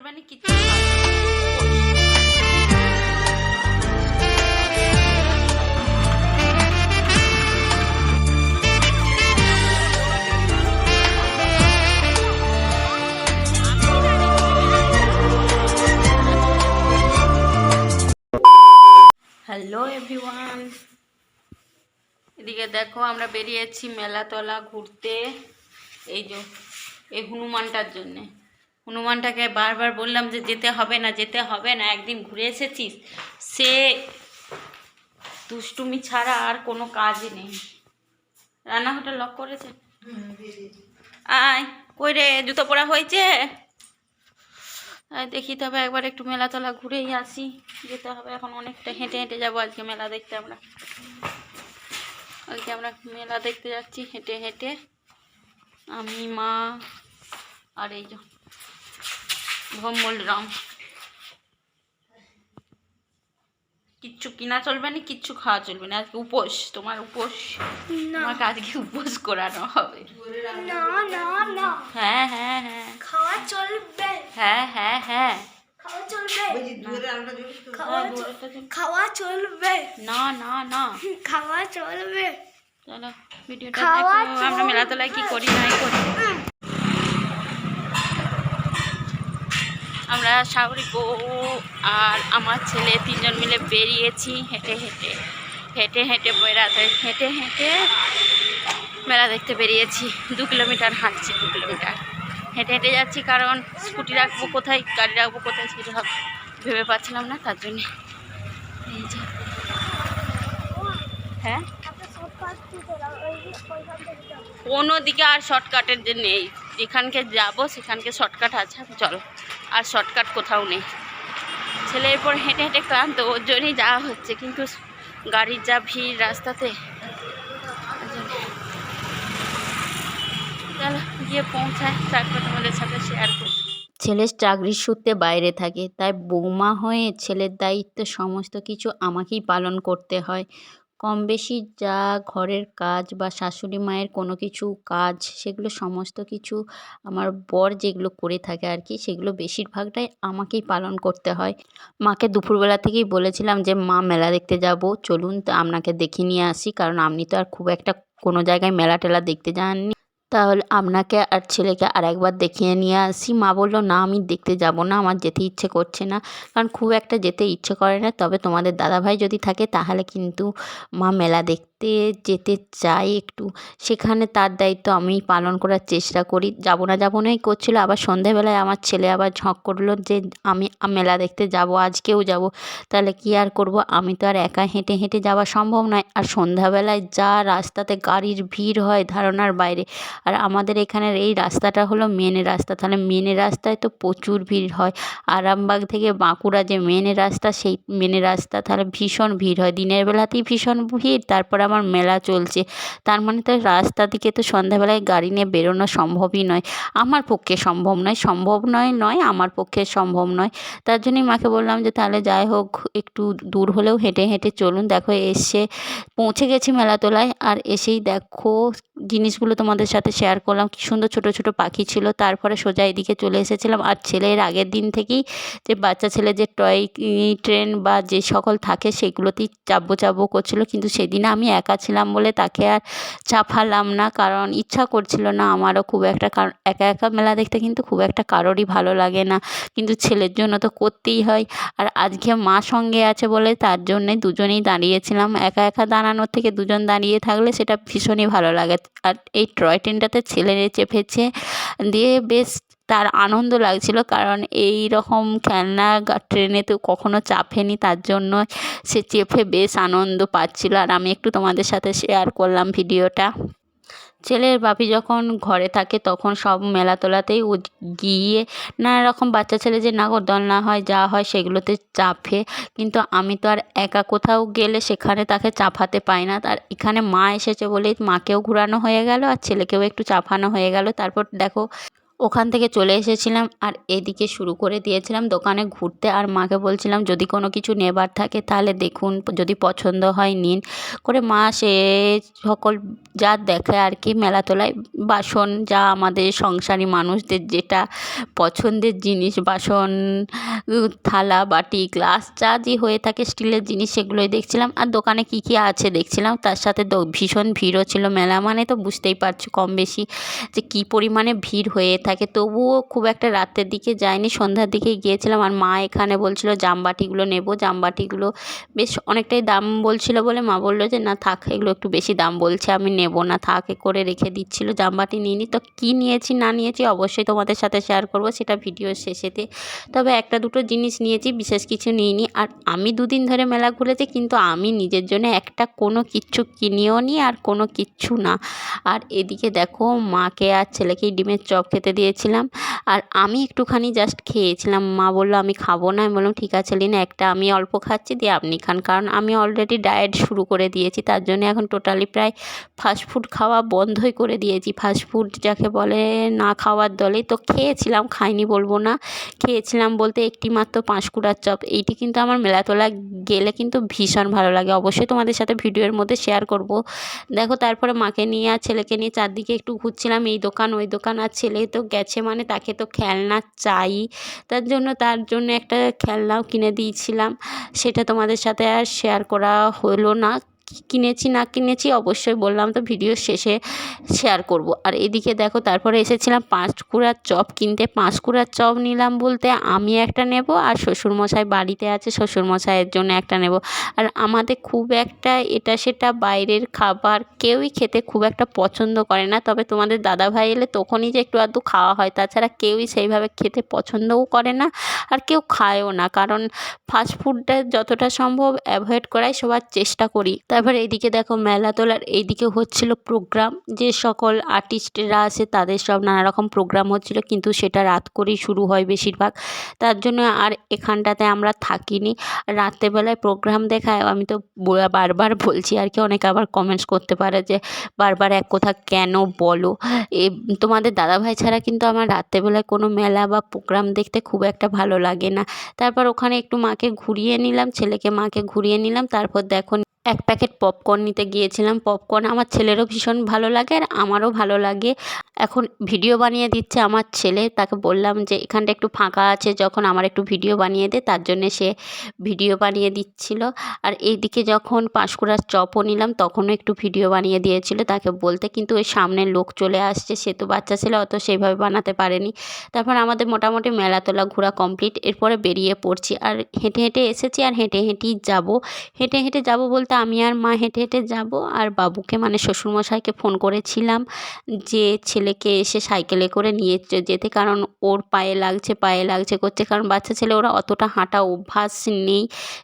মানে কিচ্ছু hello everyone, এদিকে দেখো আমরা বেরিয়েছি মেলাতলা ঘুরতে। এই যে এই হনুমানটার জন্যে, হনুমানটাকে বারবার বললাম যে যেতে হবে না যেতে হবে না, একদিন ঘুরে এসেছিস, সে দুষ্টুমি ছাড়া আর কোনো কাজই নেই। রান্নাঘরটা লক করেছে? আয় কই রে, জুতো পরা হয়েছে? দেখি তবে একবার একটু মেলাতলা ঘুরেই আসি, যেতে হবে এখন অনেকটা, হেঁটে হেঁটে যাবো আজকে মেলা দেখতে। আমরা মেলা দেখতে যাচ্ছি হেঁটে হেঁটে, আমি, মা আর এই যে ভম্বলরাম। কিচ্ছু কিনা চলবে না, কিচ্ছু খাওয়া চলবে না, আজকে উপোস। তোমার উপোস, তোমাকে আজকে উপোস করানো হবে। না না না, হ্যাঁ হ্যাঁ হ্যাঁ, খাওয়া চলবে। হ্যাঁ হ্যাঁ হ্যাঁ, খাওয়া চলবে। খাওয়া চলবে। না না না, খাওয়া চলবে। চলো ভিডিওটা দেখো, আমরা মেলাতলায় কি করি নাই করি। আমরা শাওরি বউ আর আমার ছেলে তিনজন মিলে বেরিয়েছি হেঁটে হেঁটে হেঁটে হেঁটে বেড়াতে, হেঁটে হেঁটে মেলা দেখতে বেরিয়েছি। 2 কিলোমিটার হাঁটছি, 2 কিলোমিটার হেঁটে হেঁটে যাচ্ছি, কারণ স্কুটি রাখবো কোথায়, গাড়ি রাখবো কোথায় সেটা ভেবে পাচ্ছিলাম না, তার জন্যে। এই যে হ্যাঁ, কোনো দিকে আর শর্টকাটের যে নেই, যেখানকে যাবো সেখানকে শর্টকাট আছে, চলো আর শর্টকাট কোথাও নেই। ছেলের পর হেঁটে হেঁটে ক্লান্ত, ওর জন্যই যাওয়া হচ্ছে, কিন্তু গাড়ির যা ভিড় রাস্তাতে, চলো গিয়ে পৌঁছায়, তারপর তোমাদের সাথে শেয়ার করি। ছেলের চাকরির সূত্রে বাইরে থাকে, তাই বৌমা হয়ে ছেলের দায়িত্ব সমস্ত কিছু আমাকেই পালন করতে হয়। কম বেশি যা ঘরের কাজ বা শাশুড়ি মায়ের কোনো কিছু কাজ, সেগুলো সমস্ত কিছু আমার বর যেগুলো করে থাকে আর কি, সেগুলো বেশিরভাগটাই আমাকেই পালন করতে হয়। মাকে দুপুরবেলা থেকেই বলেছিলাম যে মা মেলা দেখতে যাব, চলুন তো আপনাকে দেখিয়ে নিয়ে আসি, কারণ আপনি তো আর খুব একটা কোনো জায়গায় মেলা টেলা দেখতে যাননি, তাহলে আপনাকে আর ছেলেকে আর একবার দেখিয়ে নিয়ে আসি। মা বললো না, আমি দেখতে যাব না, আমার যেতে ইচ্ছে করছে না, কারণ খুব একটা যেতে ইচ্ছে করে না, তবে তোমাদের দাদাভাই যদি থাকে তাহলে কিন্তু মা মেলা দেখতে যেতে চাই একটু, সেখানে তার দায়িত্ব আমি পালন করার চেষ্টা করি। যাবো না যাবো নাই করছিল, আবার সন্ধেবেলায় আমার ছেলে আবার ঝঁক করলো যে আমি মেলা দেখতে যাব, আজকেও যাব। তাহলে কি আর করব, আমি তো আর একা হেঁটে হেঁটে যাওয়া সম্ভব নয়, আর সন্ধ্যাবেলায় যা রাস্তাতে গাড়ির ভিড় হয় ধারণার বাইরে। আর আমাদের এখানের এই রাস্তাটা হলো মেন রাস্তা, তাহলে মেন রাস্তায় তো প্রচুর ভিড় হয়। আরামবাগ থেকে বাঁকুড়া যে মেন রাস্তা, সেই মেন রাস্তা তাহলে ভীষণ ভিড় হয়, দিনের বেলাতেই ভীষণ ভিড়, তারপর আমার মেলা চলছে, তার মানে তো রাস্তা দিকে তো সন্ধ্যাবেলায় গাড়ি নিয়ে বেরোনো সম্ভবই নয়, আমার পক্ষে সম্ভব নয়, আমার পক্ষে সম্ভব নয়। তার জন্যই মাকে বললাম যে তাহলে যাই হোক একটু দূর হলেও হেঁটে হেঁটে চলুন। দেখো এসে পৌঁছে গেছি মেলাতলায়, আর এসেই দেখো জিনিসগুলো তোমাদের সাথে শেয়ার করলাম, কি সুন্দর ছোট ছোট পাখি ছিল। তারপরে সোজা এদিকে চলে এসেছিলাম, আর ছেলের আগের দিন থেকেই যে বাচ্চা ছেলে যে টয় ট্রেন বা যে সকল থাকে সেগুলোতেই চাপবো চাপবো করছিল, কিন্তু সেদিনে আমি একা ছিলাম বলে তাকে আর চাপালাম না, কারণ ইচ্ছা করছিল না আমারও খুব একটা, কারণ একা একা মেলা দেখতে কিন্তু খুব একটা কারোরই ভালো লাগে না, কিন্তু ছেলের জন্য তো করতেই হয়। আর আজকে মা সঙ্গে আছে বলে তার জন্যে দুজনেই দাঁড়িয়েছিলাম, একা একা দাঁড়ানোর থেকে দুজন দাঁড়িয়ে থাকলে সেটা ভীষণই ভালো লাগে। আর এই টয় ট্রেনটাতে ছেলে চেপেছে, দিয়ে বেশ তার আনন্দ লাগছিল, কারণ এই রকম খেলনা ট্রেনে তো কখনো চাপেনি, তার জন্য সে চেপে বেশ আনন্দ পাচ্ছিল। আর আমি একটু তোমাদের সাথে শেয়ার করলাম ভিডিওটা। ছেলের বাপি যখন ঘরে থাকে তখন সব মেলাতলাতেই ও গিয়ে নানা রকম বাচ্চা ছেলে যে নাগরদোলনা হয় যা হয় সেগুলোতে চাপে, কিন্তু আমি তো আর একা কোথাও গেলে সেখানে তাকে চাপাতে পাই না। তার এখানে মা এসেছে বলেই মাকেও ঘোরানো হয়ে গেল আর ছেলেকেও একটু চাপানো হয়ে গেল। তারপর দেখো ওখান থেকে চলে এসেছিলাম আর এদিকে শুরু করে দিয়েছিলাম দোকানে ঘুরতে। আর মাকে বলছিলাম যদি কোনো কিছু নেবার থাকে তাহলে দেখুন, যদি পছন্দ হয় নিন করে। মা সে সকল যা দেখে আর কি মেলাতলায়, বাসন, যা আমাদের সংসারী মানুষদের যেটা পছন্দের জিনিস, বাসন, থালা বাটি গ্লাস যা যে হয়ে থাকে স্টিলের জিনিস, সেগুলোই দেখছিলাম। আর দোকানে কি কি আছে দেখছিলাম। তার সাথে ভীষণ ভিড়ও ছিল। মেলা মানে তো বুঝতেই পারছো কম বেশি যে কী পরিমাণে ভিড় হয়ে থাকে। তবুও খুব একটা রাতের দিকে যাইনি, সন্ধ্যার দিকেই গিয়েছিলাম। আর মা এখানে বলছিল জামবাটিগুলো নেব, জামবাটিগুলো বেশ অনেকটাই দাম বলছিল বলে মা বললো যে না থাক, এগুলো একটু বেশি দাম বলছে, আমি নেব না, থাক করে রেখে দিচ্ছিল। জামবাটি নিইনি। তো কী নিয়েছি না নিয়েছি অবশ্যই তোমাদের সাথে শেয়ার করব, সেটা ভিডিওর শেষেতে। তবে একটা দুটো জিনিস নিয়েছি, বিশেষ কিছু নিইনি। আর আমি দুদিন ধরে মেলা ঘুরেছি, কিন্তু আমি নিজের জন্য একটা কোনো কিচ্ছু কিনিও নি আর কোনো কিচ্ছু না। আর এদিকে দেখো মাকে আর ছেলেকেই ডিমের চপ খেতে দিয়েছিলাম। আর আমি একটুখানি জাস্ট খেয়েছিলাম। মা বললো আমি খাবো না। আমি বললাম ঠিক আছে লিন, একটা আমি অল্প খাচ্ছি, দিয়ে আপনি খান। কারণ আমি অলরেডি ডায়েট শুরু করে দিয়েছি, তার জন্য এখন টোটালি প্রায় ফাস্টফুড খাওয়া বন্ধই করে দিয়েছি। ফাস্টফুড যাকে বলে না খাওয়ার দলে। তো খেয়েছিলাম, খাইনি বলবো না, খেয়েছিলাম বলতে একটি মাত্র পাঁশকুড়ার চপ। এইটি কিন্তু আমার মেলাতলা গেলে কিন্তু ভীষণ ভালো লাগে, অবশ্যই তোমাদের সাথে ভিডিওর মধ্যে শেয়ার করব। দেখো তারপরে মাকে নিয়ে আর ছেলেকে নিয়ে চারদিকে একটু ঘুরছিলাম, এই দোকান ওই দোকান। আর ছেলে তো গেছে মানে তাকে তো খেলনা চাই, তার জন্য একটা খেলনাও কিনে দিয়েছিলাম। সেটা তোমাদের সাথে আর শেয়ার করা হলো না। কী কিনেছি না কিনেছি অবশ্যই বললাম তো ভিডিওর শেষে শেয়ার করব। আর এদিকে দেখো তারপরে এসেছিলাম পাঁশকুড়ার চপ কিনতে। পাঁশকুড়ার চপ নিলাম বলতে আমি একটা নেব, আর শ্বশুরমশাই বাড়িতে আছে, শ্বশুরমশাইয়ের জন্য একটা নেব। আর আমাদের খুব একটা এটা সেটা বাইরের খাবার কেউই খেতে খুব একটা পছন্দ করে না। তবে তোমাদের দাদাভাই এলে তখনই যে একটু আধটু খাওয়া হয়, তাছাড়া কেউই সেইভাবে খেতে পছন্দও করে না আর কেউ খায়ও না। কারণ ফাস্টফুডটা যতটা সম্ভব অ্যাভয়েড করাই সবার চেষ্টা করি। তারপর এইদিকে দেখো মেলাতলার এইদিকে হচ্ছিল প্রোগ্রাম, যে সকল আর্টিস্টরা আছে তাদের সব নানা রকম প্রোগ্রাম হচ্ছিল, কিন্তু সেটা রাত করেই শুরু হয় বেশিরভাগ। তার জন্য আর এখানটাতে আমরা থাকিনি। রাত্রেবেলায় প্রোগ্রাম দেখায়, আমি তো বারবার বলছি আর কি, অনেকে আবার কমেন্টস করতে পারে যে বারবার এক কথা কেন বলো। তোমাদের দাদাভাই ছাড়া কিন্তু আমার রাত্রেবেলায় কোনো মেলা বা প্রোগ্রাম দেখতে খুব একটা ভালো লাগে না। তারপর ওখানে একটু মাকে ঘুরিয়ে নিলাম, ছেলেকে মাকে ঘুরিয়ে নিলাম। তারপর দেখো এক প্যাকেট পপকর্ন নিতে গিয়েছিলাম। পপকর্ন আমার ছেলেরও ভীষণ ভালো লাগে আর আমারও ভালো লাগে। এখন ভিডিও বানিয়ে দিচ্ছে আমার ছেলে, তাকে বললাম যে এখানটা একটু ফাঁকা আছে, যখন আমার একটু ভিডিও বানিয়ে দে, তার জন্যে সে ভিডিও বানিয়ে দিচ্ছিল। আর এইদিকে যখন পাঁশকুড়ার চপও নিলাম তখনও একটু ভিডিও বানিয়ে দিয়েছিল তাকে বলতে, কিন্তু ওই সামনে লোক চলে আসছে, সে তো বাচ্চা ছেলে, অত সেইভাবে বানাতে পারেনি। তারপর আমাদের মোটামুটি মেলাতলা ঘোরা কমপ্লিট। এরপরে বেরিয়ে পড়ছি, আর হেঁটে হেঁটে এসেছি আর হেঁটে হেঁটেই যাব। হেঁটে হেঁটে যাব বলতে আমি আর মা হেঁটে হেঁটে যাব। আর বাবুকে মানে শ্বশুরমশাইকে ফোন করেছিলাম যে ছেলেকে এসে সাইকেলে করে নিয়ে যেতে, কারণ ওর পায়ে লাগছে করছে, কারণ বাচ্চা ছেলে ওরা অতটা হাঁটা অভ্যাস নেই,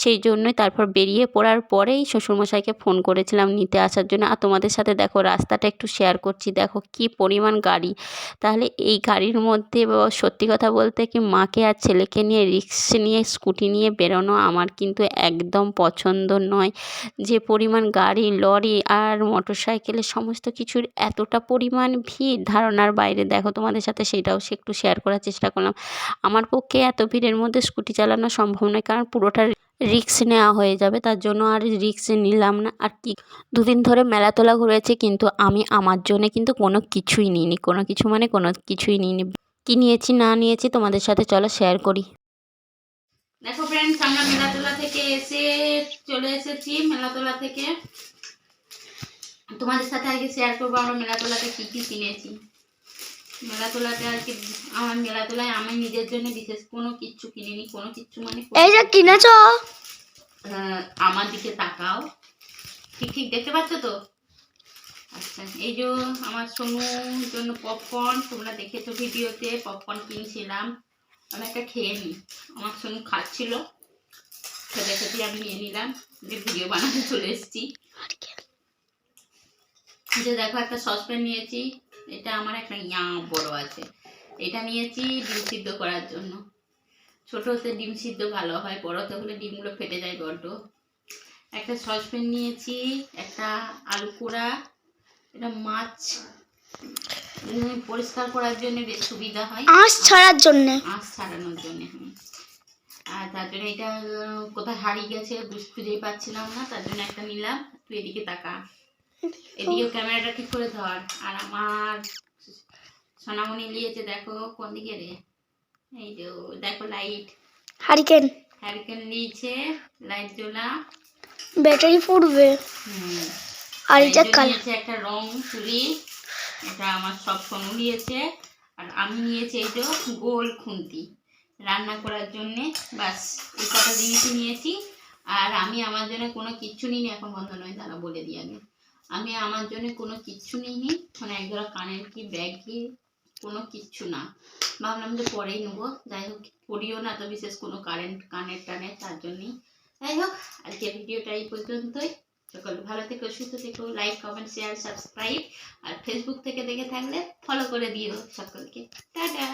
সেই জন্যই। তারপর বেরিয়ে পড়ার পরেই শ্বশুরমশাইকে ফোন করেছিলাম নিতে আসার জন্য। আর তোমাদের সাথে দেখো রাস্তাটা একটু শেয়ার করছি, দেখো কি পরিমাণ গাড়ি। তাহলে এই গাড়ির মধ্যে সত্যি কথা বলতে কি মাকে আর ছেলেকে নিয়ে রিস্ক নিয়ে স্কুটি নিয়ে বেরোনো আমার কিন্তু একদম পছন্দ নয়। যে পরিমাণ গাড়ি, লরি আর মোটরসাইকেলের সমস্ত কিছুর এতটা পরিমাণ ভিড় ধারণার বাইরে। দেখো তোমাদের সাথে সেটাও একটু শেয়ার করার চেষ্টা করলাম। আমার পক্ষে এত ভিড়ের মধ্যে স্কুটি চালানো সম্ভব নয়, কারণ পুরোটা রিস্ক নেওয়া হয়ে যাবে, তার জন্য আর রিস্ক নিলাম না। আর কি দুদিন ধরে মেলাতলা ঘুরেছি, কিন্তু আমি আমার জন্যে কিন্তু কোনো কিছুই নিইনি, কোনো কিছু মানে কোনো কিছুই নিইনি। কী নিয়েছি না নিয়েছি তোমাদের সাথে চলো শেয়ার করি। দেখো ফ্রেন্ডস, আমরা মেলাতলা থেকে এসে চলে এসেছি। মেলাতলা থেকে তোমাদের সাথে আজকে শেয়ার করবো আমরা মেলাতলাতে কী কী কিনেছি। মেলাতলাতে আর কি আমার মেলাতলায় আমি নিজের জন্য বিশেষ কোনো কিচ্ছু কিনিনি, কোনো কিচ্ছু মানে এই যে কিনেছো, আমার দিকে তাকাও, ঠিক ঠিক দেখতে পাচ্ছ তো? আচ্ছা, এই যে আমার সোনুর জন্য পপকর্ন, তোমরা দেখেছো ভিডিওতে পপকর্ন কিনছিলাম। আমি একটা খেয়ে নিই, আমার সোনু খাচ্ছিল, খেতে খেতে আমি নিয়ে নিলাম, যে ভিডিও বানাতে চলে এসেছি। যে দেখো একটা সসপ্যান নিয়েছি, এটা আমার একটা বড় আছে, এটা নিয়েছি ডিম সিদ্ধ করার জন্য। ছোট হতে ডিম সিদ্ধ ভালো হয়, বড় হতে হলে ডিমগুলো ফেটে যায় বড্ড। একটা সসপ্যান নিয়েছি, একটা আলু পোড়া, এটা মাছ পরিষ্কার করার জন্য বেশ সুবিধা হয়, আঁশ ছাড়ার জন্যে। আঁশ ছাড়ানোর জন্য। আর তার জন্য এটা কোথায় হারিয়ে গেছে খুঁজেই পাচ্ছিলাম না, তার জন্য একটা নিলাম। তুই এদিকে তাকা, এদিকে ক্যামেরাটা ঠিক করে ধর। আর আমার সোনামণি নিয়েছে, দেখো কোন দিকে রে, এই যে দেখো লাইট, হারিকেন। হ্যারিকেন নিয়েছে, লাইট জ্বলা, ব্যাটারি ফুটবে। আর এটা নিয়েছে একটা রং তুলি, এটা আমার সব সোনু নিয়েছে। আর আমি নিয়েছি এই যে গোল খুন্তি রান্না করার জন্যে। বাস এই কটা জিনিসই নিয়েছি। আর আমি আমার জন্য কোনো কিচ্ছু নিইনি, এখন বন্ধ নয়, দাঁড়া বলে দিই আগে। আমি আমার জন্য কোনো কিচ্ছু নিইনি, মানে একজোড়া কানের কি, ব্যাগ কি, কোনো কিচ্ছু না। ভাবলাম যে পরেই নেবো, যাই হোক পড়িও না তো বিশেষ কোনো কানের টানের, তার জন্যই। যাই হোক আজকে ভিডিওটা এই পর্যন্তই। সকলে ভালো থেকো, সুস্থ থেকো, লাইক কমেন্ট শেয়ার সাবস্ক্রাইব। আর ফেসবুক থেকে দেখে থাকলে ফলো করে দিও সকলকে। টাটা।